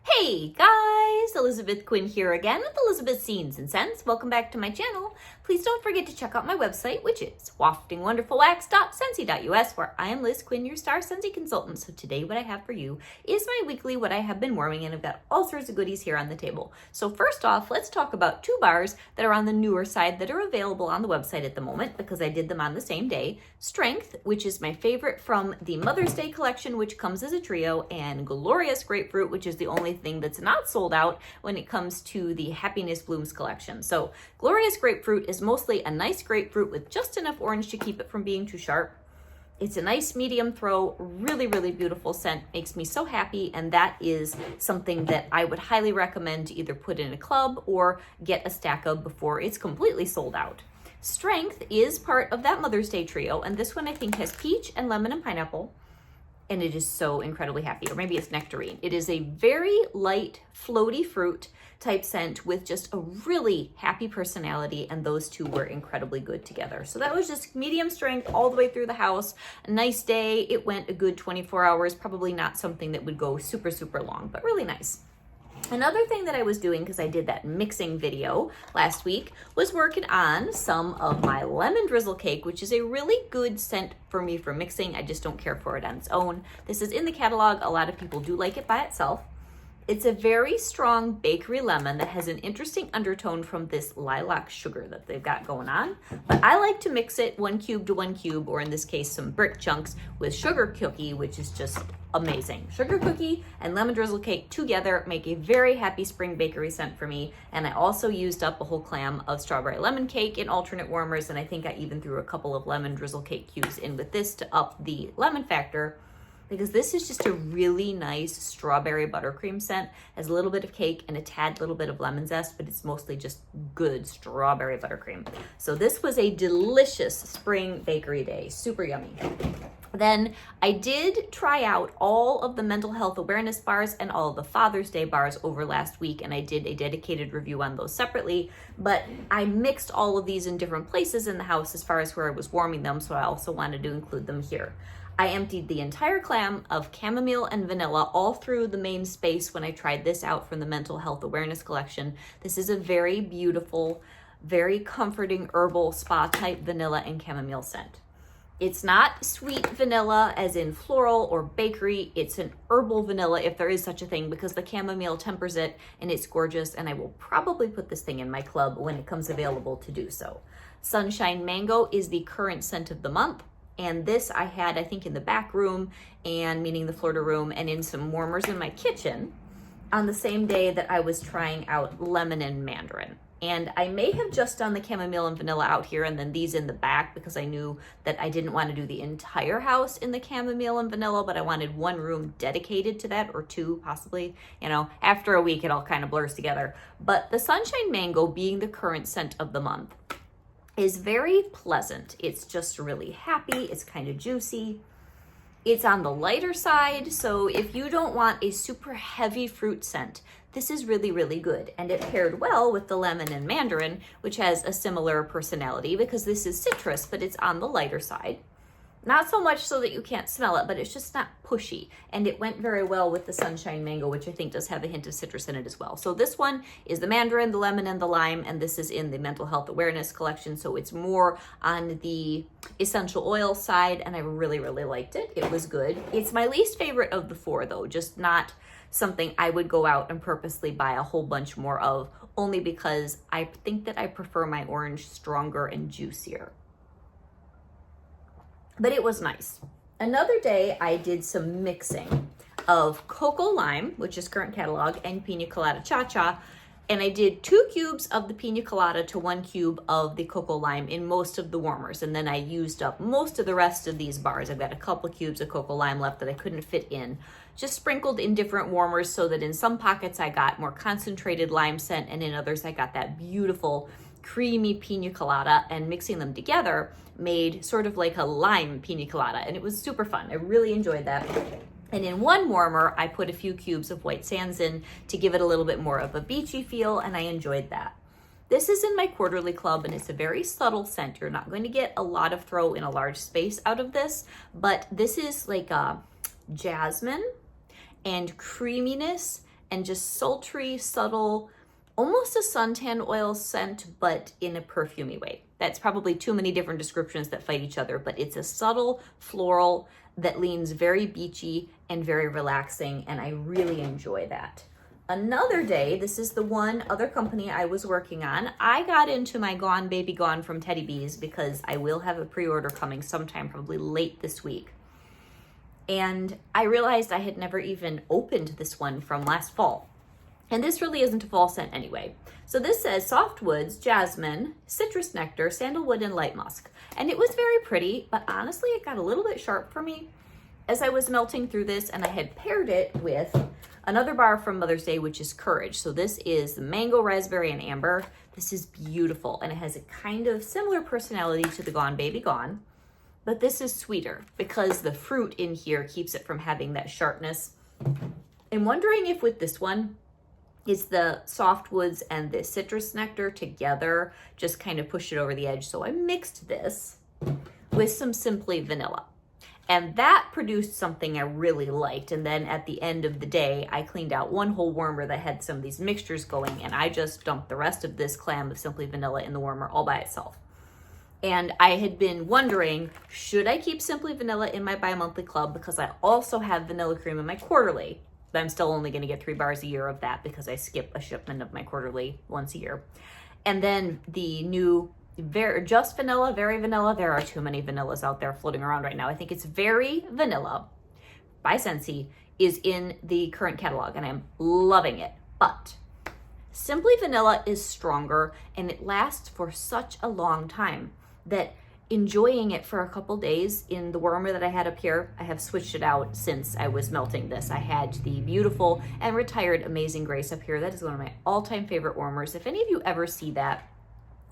Hey guys, Elizabeth Quinn here again with Elizabeth's Scenes and Scents. Welcome back to my channel. Please don't forget to check out my website, which is waftingwonderfulwax.scentsy.us, where I am Liz Quinn, your star Scentsy consultant. So today what I have for you is my weekly what I have been warming, and I've got all sorts of goodies here on the table. So first off, let's talk about two bars that are on the newer side that are available on the website at the moment because I did them on the same day. Strength, which is my favorite from the Mother's Day collection, which comes as a trio, and Glorious Grapefruit, which is the only thing that's not sold out when it comes to the Happiness Blooms collection. So Glorious Grapefruit is mostly a nice grapefruit with just enough orange to keep it from being too sharp. It's a nice medium throw, really, really beautiful scent, makes me so happy, and that is something that I would highly recommend to either put in a club or get a stack of before it's completely sold out. Strength is part of that Mother's Day trio, and this one I think has peach and lemon and pineapple, and it is so incredibly happy, or maybe it's nectarine. It is a very light, floaty fruit type scent with just a really happy personality, and those two were incredibly good together. So that was just medium strength all the way through the house. A nice day. It went a good 24 hours, probably not something that would go super, super long, but really nice. Another thing that I was doing, because I did that mixing video last week, was working on some of my lemon drizzle cake, which is a really good scent for me for mixing. I just don't care for it on its own. This is in the catalog. A lot of people do like it by itself. It's a very strong bakery lemon that has an interesting undertone from this lilac sugar that they've got going on. But I like to mix it 1 cube to 1 cube, or in this case, some brick chunks with sugar cookie, which is just amazing. Sugar cookie and lemon drizzle cake together make a very happy spring bakery scent for me. And I also used up a whole clam of strawberry lemon cake in alternate warmers. And I think I even threw a couple of lemon drizzle cake cubes in with this to up the lemon factor, because this is just a really nice strawberry buttercream scent. Has a little bit of cake and a tad little bit of lemon zest, but it's mostly just good strawberry buttercream. So this was a delicious spring bakery day, super yummy. Then I did try out all of the mental health awareness bars and all of the Father's Day bars over last week, and I did a dedicated review on those separately, but I mixed all of these in different places in the house as far as where I was warming them, so I also wanted to include them here. I emptied the entire clam of chamomile and vanilla all through the main space when I tried this out from the Mental Health Awareness collection. This is a very beautiful, very comforting herbal spa type vanilla and chamomile scent. It's not sweet vanilla as in floral or bakery. It's an herbal vanilla, if there is such a thing, because the chamomile tempers it, and it's gorgeous, and I will probably put this thing in my club when it comes available to do so. Sunshine Mango is the current scent of the month. And this I had, I think, in the back room, and meaning the Florida room, and in some warmers in my kitchen on the same day that I was trying out lemon and mandarin. And I may have just done the chamomile and vanilla out here and then these in the back, because I knew that I didn't want to do the entire house in the chamomile and vanilla, but I wanted one room dedicated to that, or two possibly. You know, after a week it all kind of blurs together. But the Sunshine Mango, being the current scent of the month, is very pleasant. It's just really happy. It's kind of juicy. It's on the lighter side, so if you don't want a super heavy fruit scent, this is really, really good. And it paired well with the lemon and mandarin, which has a similar personality because this is citrus, but it's on the lighter side. Not so much so that you can't smell it, but it's just not pushy. And it went very well with the Sunshine Mango, which I think does have a hint of citrus in it as well. So this one is the mandarin, the lemon, and the lime, and this is in the Mental Health Awareness collection. So it's more on the essential oil side, and I really, really liked it. It was good. It's my least favorite of the four, though, just not something I would go out and purposely buy a whole bunch more of, only because I think that I prefer my orange stronger and juicier. But it was nice. Another day I did some mixing of cocoa lime, which is current catalog, and pina colada cha-cha. And I did 2 cubes of the pina colada to 1 cube of the cocoa lime in most of the warmers. And then I used up most of the rest of these bars. I've got a couple of cubes of cocoa lime left that I couldn't fit in. Just sprinkled in different warmers so that in some pockets I got more concentrated lime scent, and in others I got that beautiful creamy pina colada, and mixing them together made sort of like a lime pina colada, and it was super fun. I really enjoyed that. And in one warmer, I put a few cubes of white sands in to give it a little bit more of a beachy feel, and I enjoyed that. This is in my quarterly club, and it's a very subtle scent. You're not going to get a lot of throw in a large space out of this, but this is like a jasmine and creaminess and just sultry, subtle, almost a suntan oil scent, but in a perfumey way. That's probably too many different descriptions that fight each other, but it's a subtle floral that leans very beachy and very relaxing, and I really enjoy that. Another day, this is the one other company I was working on. I got into my Gone Baby Gone from Teddy Bees because I will have a pre-order coming sometime, probably late this week. And I realized I had never even opened this one from last fall. And this really isn't a fall scent anyway. So this says softwoods, jasmine, citrus nectar, sandalwood, and light musk. And it was very pretty, but honestly, it got a little bit sharp for me as I was melting through this, and I had paired it with another bar from Mother's Day, which is Courage. So this is the mango, raspberry, and amber. This is beautiful, and it has a kind of similar personality to the Gone Baby Gone, but this is sweeter because the fruit in here keeps it from having that sharpness. I'm wondering if with this one, it's the softwoods and the citrus nectar together just kind of push it over the edge. So I mixed this with some Simply Vanilla. And that produced something I really liked. And then at the end of the day, I cleaned out one whole warmer that had some of these mixtures going, and I just dumped the rest of this clam of Simply Vanilla in the warmer all by itself. And I had been wondering, should I keep Simply Vanilla in my bi-monthly club? Because I also have vanilla cream in my quarterly. But I'm still only going to get 3 bars a year of that because I skip a shipment of my quarterly once a year. And then the new Just Vanilla, Very Vanilla. There are too many vanillas out there floating around right now. I think it's Very Vanilla by Scentsy is in the current catalog, and I'm loving it. But Simply Vanilla is stronger, and it lasts for such a long time that enjoying it for a couple days in the warmer that I had up here, I have switched it out since I was melting this. I had the beautiful and retired Amazing Grace up here. That is one of my all-time favorite warmers. If any of you ever see that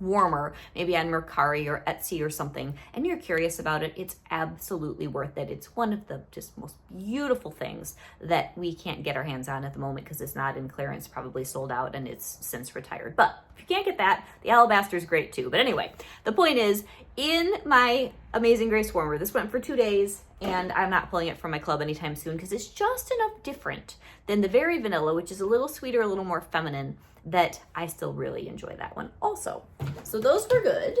warmer, maybe on Mercari or Etsy or something, and you're curious about it, it's absolutely worth it. It's one of the just most beautiful things that we can't get our hands on at the moment because it's not in clearance, probably sold out, and it's since retired. But if you can't get that, the Alabaster is great too. But anyway, the point is, in my Amazing Grace warmer, this went for 2 days, and I'm not pulling it from my club anytime soon because it's just enough different than the Very Vanilla, which is a little sweeter, a little more feminine, that I still really enjoy that one also. So those were good.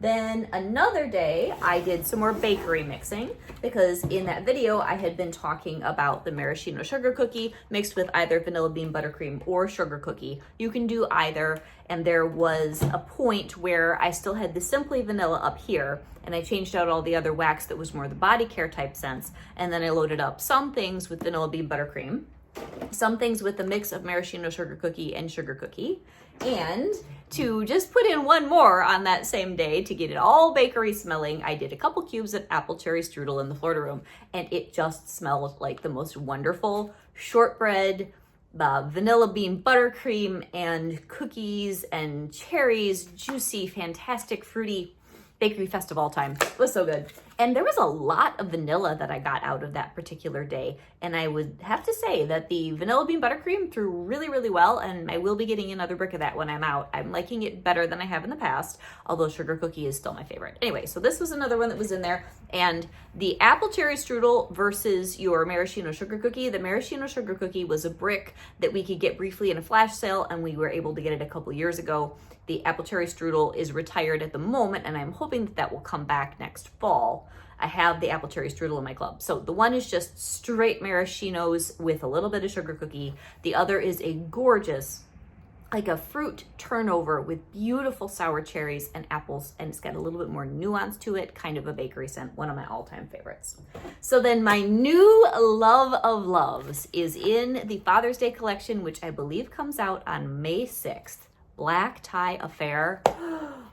Then another day, I did some more bakery mixing because in that video, I had been talking about the maraschino sugar cookie mixed with either vanilla bean buttercream or sugar cookie. You can do either, and there was a point where I still had the Simply Vanilla up here, and I changed out all the other wax that was more the body care type scents, and then I loaded up some things with vanilla bean buttercream, some things with a mix of maraschino sugar cookie and sugar cookie, and to just put in one more on that same day to get it all bakery smelling, I did a couple cubes of apple cherry strudel in the Florida room, and it just smelled like the most wonderful shortbread, vanilla bean buttercream, and cookies and cherries, juicy, fantastic, fruity bakery fest of all time. It was so good. And there was a lot of vanilla that I got out of that particular day. And I would have to say that the vanilla bean buttercream threw really, really well. And I will be getting another brick of that when I'm out. I'm liking it better than I have in the past, although sugar cookie is still my favorite. Anyway, so this was another one that was in there. And the apple cherry strudel versus your maraschino sugar cookie. The maraschino sugar cookie was a brick that we could get briefly in a flash sale, and we were able to get it a couple years ago. The apple cherry strudel is retired at the moment, and I'm hoping that that will come back next fall. I have the apple cherry strudel in my club. So the one is just straight maraschinos with a little bit of sugar cookie. The other is a gorgeous, like a fruit turnover with beautiful sour cherries and apples, and it's got a little bit more nuance to it, kind of a bakery scent, one of my all-time favorites. So then my new love of loves is in the Father's Day collection, which I believe comes out on May 6th. Black Tie Affair.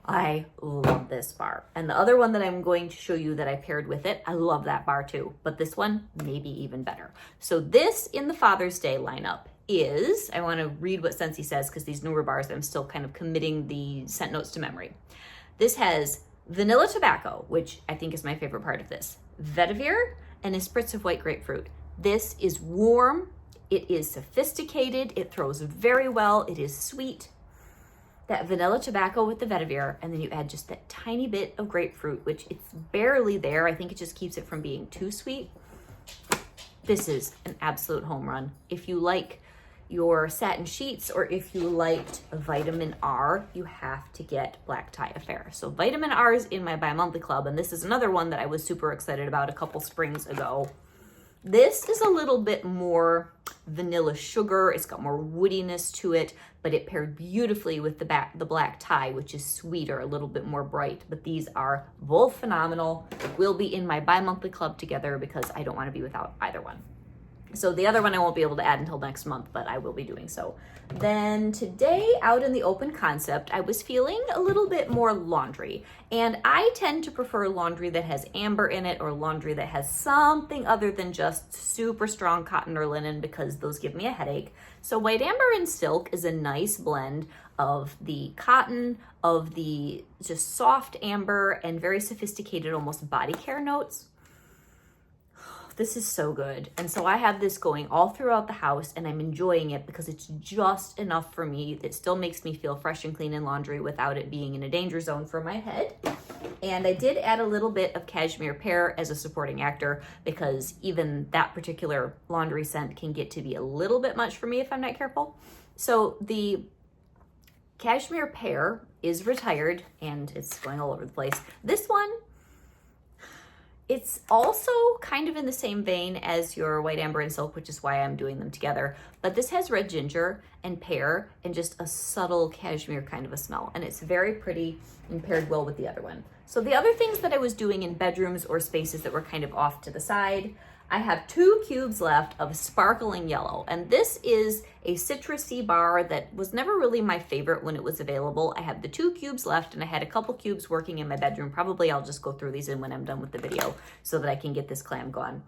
I love this bar. And the other one that I'm going to show you that I paired with it, I love that bar too, but this one maybe even better. So this in the Father's Day lineup is, I want to read what Scentsy says because these newer bars, I'm still kind of committing the scent notes to memory. This has vanilla tobacco, which I think is my favorite part of this, vetiver, and a spritz of white grapefruit. This is warm, it is sophisticated, it throws very well, it is sweet. That vanilla tobacco with the vetiver, and then you add just that tiny bit of grapefruit, which it's barely there. I think it just keeps it from being too sweet. This is an absolute home run. If you like your satin sheets, or if you liked vitamin R, you have to get Black Tie Affair. So vitamin R is in my bi-monthly club, and this is another one that I was super excited about a couple springs ago. This is a little bit more vanilla sugar. It's got more woodiness to it, but it paired beautifully with the black tie, which is sweeter, a little bit more bright. But these are both phenomenal. We'll be in my bi-monthly club together because I don't want to be without either one. So the other one I won't be able to add until next month, but I will be doing so. Then today, out in the open concept, I was feeling a little bit more laundry. And I tend to prefer laundry that has amber in it, or laundry that has something other than just super strong cotton or linen, because those give me a headache. So white amber and silk is a nice blend of the cotton, of the just soft amber, and very sophisticated, almost body care notes. This is so good. And so I have this going all throughout the house, and I'm enjoying it because it's just enough for me. It still makes me feel fresh and clean in laundry without it being in a danger zone for my head. And I did add a little bit of cashmere pear as a supporting actor, because even that particular laundry scent can get to be a little bit much for me if I'm not careful. So the cashmere pear is retired, and it's going all over the place. This one, it's also kind of in the same vein as your white amber and silk, which is why I'm doing them together. But this has red ginger and pear and just a subtle cashmere kind of a smell. And it's very pretty and paired well with the other one. So the other things that I was doing in bedrooms or spaces that were kind of off to the side, I have 2 cubes left of sparkling yellow. And this is a citrusy bar that was never really my favorite when it was available. I have the 2 cubes left, and I had a couple cubes working in my bedroom. Probably I'll just go through these in when I'm done with the video so that I can get this clam gone.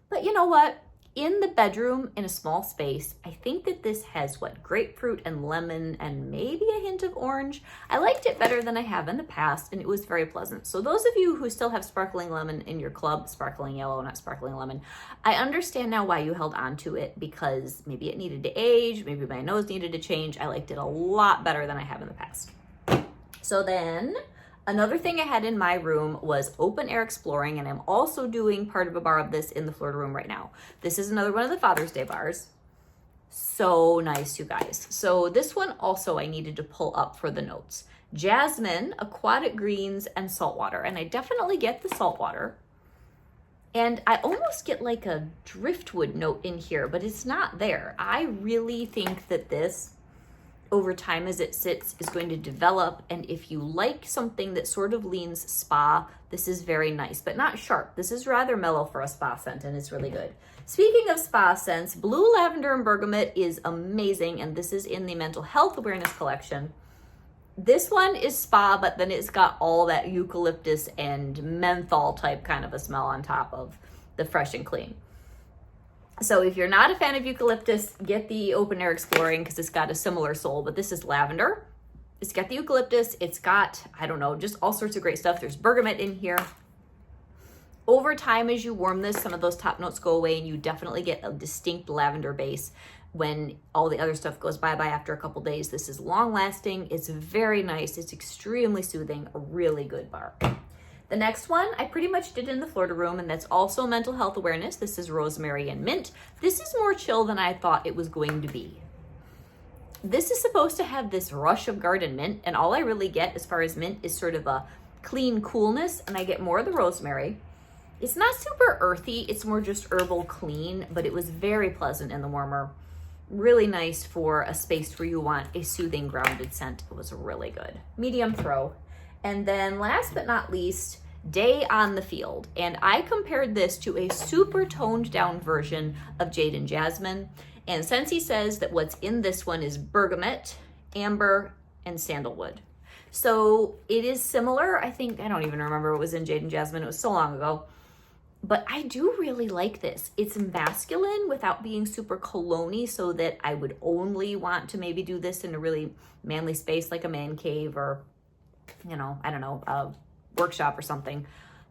But you know what? In the bedroom, in a small space, I think that this has grapefruit and lemon and maybe a hint of orange. I liked it better than I have in the past, and it was very pleasant. So those of you who still have sparkling lemon in your club, sparkling yellow, not sparkling lemon, I understand now why you held on to it, because maybe it needed to age, maybe my nose needed to change. I liked it a lot better than I have in the past. So then, another thing I had in my room was open air exploring, and I'm also doing part of a bar of this in the Florida room right now. This is another one of the Father's Day bars. So nice, you guys. So this one also I needed to pull up for the notes. Jasmine, aquatic greens, and saltwater. And I definitely get the saltwater. And I almost get like a driftwood note in here, but it's not there. I really think that this, over time as it sits, is going to develop. And if you like something that sort of leans spa, this is very nice, but not sharp. This is rather mellow for a spa scent, and it's really good. Speaking of spa scents, blue lavender and bergamot is amazing, and this is in the mental health awareness collection. This one is spa, but then it's got all that eucalyptus and menthol type kind of a smell on top of the fresh and clean. So if you're not a fan of eucalyptus, get the open air exploring, because it's got a similar soul, but this is lavender. It's got the eucalyptus. It's got, I don't know, just all sorts of great stuff. There's bergamot in here. Over time, as you warm this, some of those top notes go away, and you definitely get a distinct lavender base when all the other stuff goes bye-bye after a couple days. This is long lasting. It's very nice. It's extremely soothing. A really good bar. The next one I pretty much did in the Florida room, and that's also mental health awareness. This is rosemary and mint. This is more chill than I thought it was going to be. This is supposed to have this rush of garden mint, and all I really get as far as mint is sort of a clean coolness, and I get more of the rosemary. It's not super earthy. It's more just herbal clean, but it was very pleasant in the warmer. Really nice for a space where you want a soothing, grounded scent. It was really good. Medium throw. And then last but not least, Day on the Field. And I compared this to a super toned down version of Jade and Jasmine. And Scentsy says that what's in this one is bergamot, amber, and sandalwood. So it is similar. I think, I don't even remember what was in Jade and Jasmine. It was so long ago. But I do really like this. It's masculine without being super cologne-y, so that I would only want to maybe do this in a really manly space like a man cave or, you know, I don't know, a workshop or something.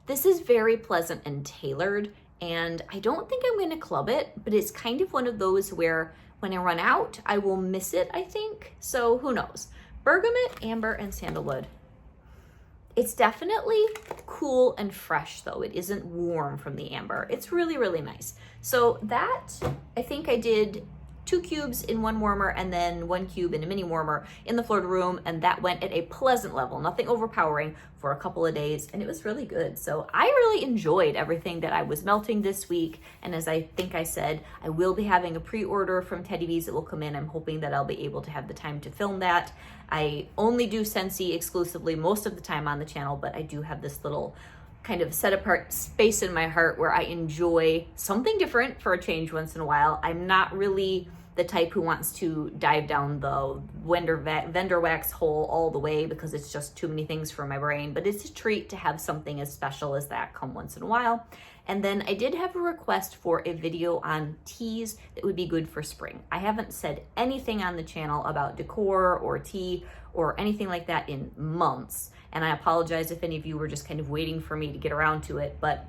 This is very pleasant and tailored, and I don't think I'm going to club it, but it's kind of one of those where when I run out, I will miss it, I think. So who knows? Bergamot, amber, and sandalwood. It's definitely cool and fresh, though. It isn't warm from the amber. It's really, really nice. So that, I think I did 2 cubes in one warmer and then 1 cube in a mini warmer in the Florida room, and that went at a pleasant level, nothing overpowering, for a couple of days, and it was really good. So I really enjoyed everything that I was melting this week, and as I think I said, I will be having a pre-order from Teddy B's that will come in. I'm hoping that I'll be able to have the time to film that. I only do Scentsy exclusively most of the time on the channel, but I do have this little kind of set apart space in my heart where I enjoy something different for a change once in a while. I'm not really the type who wants to dive down the vendor wax hole all the way because it's just too many things for my brain, but it's a treat to have something as special as that come once in a while. And then I did have a request for a video on teas that would be good for spring. I haven't said anything on the channel about decor or tea or anything like that in months, and I apologize if any of you were just kind of waiting for me to get around to it, but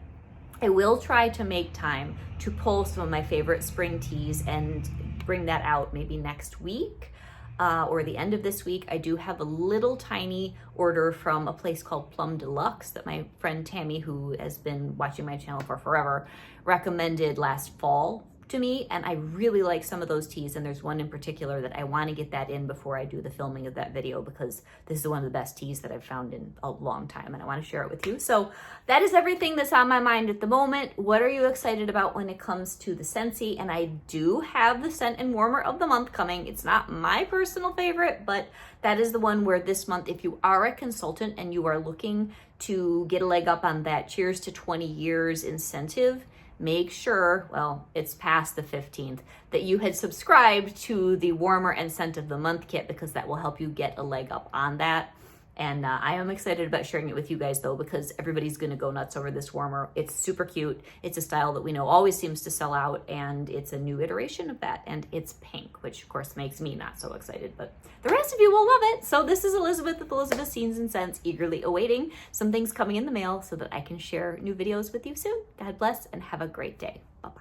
I will try to make time to pull some of my favorite spring teas and bring that out maybe next week or the end of this week. I do have a little tiny order from a place called Plum Deluxe that my friend Tammy, who has been watching my channel for forever, recommended last fall to me, and I really like some of those teas, and there's one in particular that I want to get that in before I do the filming of that video because this is one of the best teas that I've found in a long time, and I want to share it with you. So that is everything that's on my mind at the moment. What are you excited about when it comes to the Scentsy? And I do have the Scent and Warmer of the Month coming. It's not my personal favorite, but that is the one where this month, if you are a consultant and you are looking to get a leg up on that Cheers to 20 Years incentive, make sure, well, it's past the 15th, that you had subscribed to the Warmer and Scent of the Month kit because that will help you get a leg up on that. And I am excited about sharing it with you guys though, because everybody's gonna go nuts over this warmer. It's super cute. It's a style that we know always seems to sell out, and it's a new iteration of that, and it's pink, which of course makes me not so excited, but the rest of you will love it. So this is Elizabeth with Elizabeth's Scenes and Scents, eagerly awaiting some things coming in the mail so that I can share new videos with you soon. God bless and have a great day. Bye-bye.